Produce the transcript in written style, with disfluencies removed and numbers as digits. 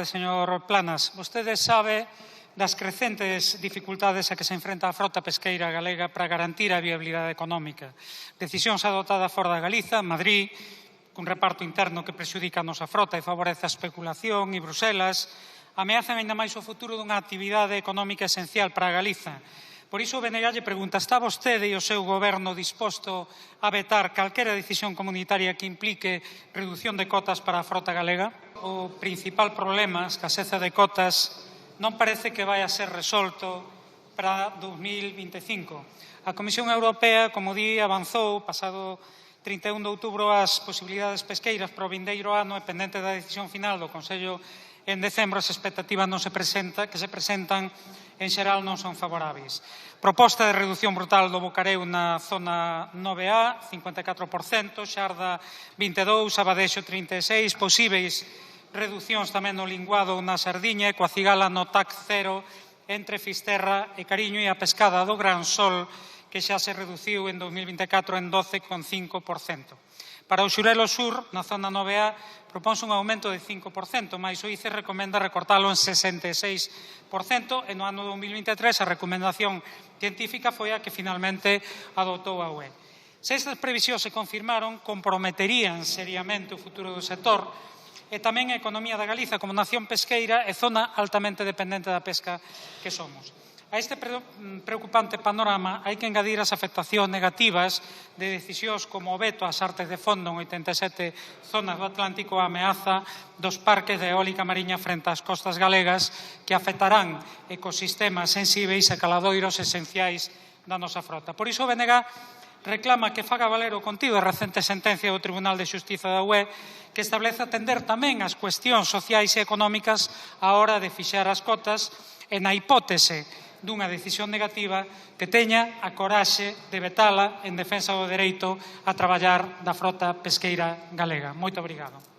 Señor Planas, vostede sabe das crecentes dificultades a que se enfrenta a frota pesqueira galega para garantir a viabilidade económica. Decisións adoptadas fora da Galiza, Madrid, cun reparto interno que prexudica a nosa frota e favorece a especulación, e Bruselas ameazan aínda máis o futuro dunha actividade económica esencial para a Galiza. Por iso o BNG lle pregunta, está vostede e o seu goberno disposto a vetar calquera decisión comunitaria que implique reducción de cotas para a frota galega? O principal problema, a escaseza de cotas, non parece que vai a ser resolto para 2025. A Comisión Europea, como di, avanzou pasado 31 de outubro as posibilidades pesqueiras para o vindeiro ano e pendente da decisión final do Consello en decembro, as expectativas que se presentan en xeral non son favoráveis. Proposta de reducción brutal do bocareu na zona 9A, 54%, Xarda 22%, Abadexo 36%, posíveis reducións tamén no linguado na Sardiña, coa cigala no TAC 0 entre Fisterra e Cariño, e a pescada do Gran Sol, que xa se reduciu en 2024 en 12,5%. Para o Xurelo Sur, na zona 9A, proponse un aumento de 5%, mais o ICE recomenda recortalo en 66%, e no ano 2023 a recomendación científica foi a que finalmente adoptou a UE. Se estas previsións se confirmaron, comprometerían seriamente o futuro do sector e tamén a economía da Galiza como nación pesqueira e zona altamente dependente da pesca que somos. A este preocupante panorama hai que engadir as afectacións negativas de decisións como o veto ás artes de fondo en 87 zonas do Atlántico, a ameaza dos parques de eólica mariña frente ás costas galegas que afectarán ecosistemas sensíveis e caladoiros esenciais da nosa frota. Por iso o BNG reclama que faga valer o contido da recente sentencia do Tribunal de Xustiza da UE que establece atender tamén as cuestións sociais e económicas á hora de fixar as cotas e na hipótese dunha decisión negativa que teña a coraxe de vetala en defensa do dereito a traballar da frota pesqueira galega. Moito obrigado.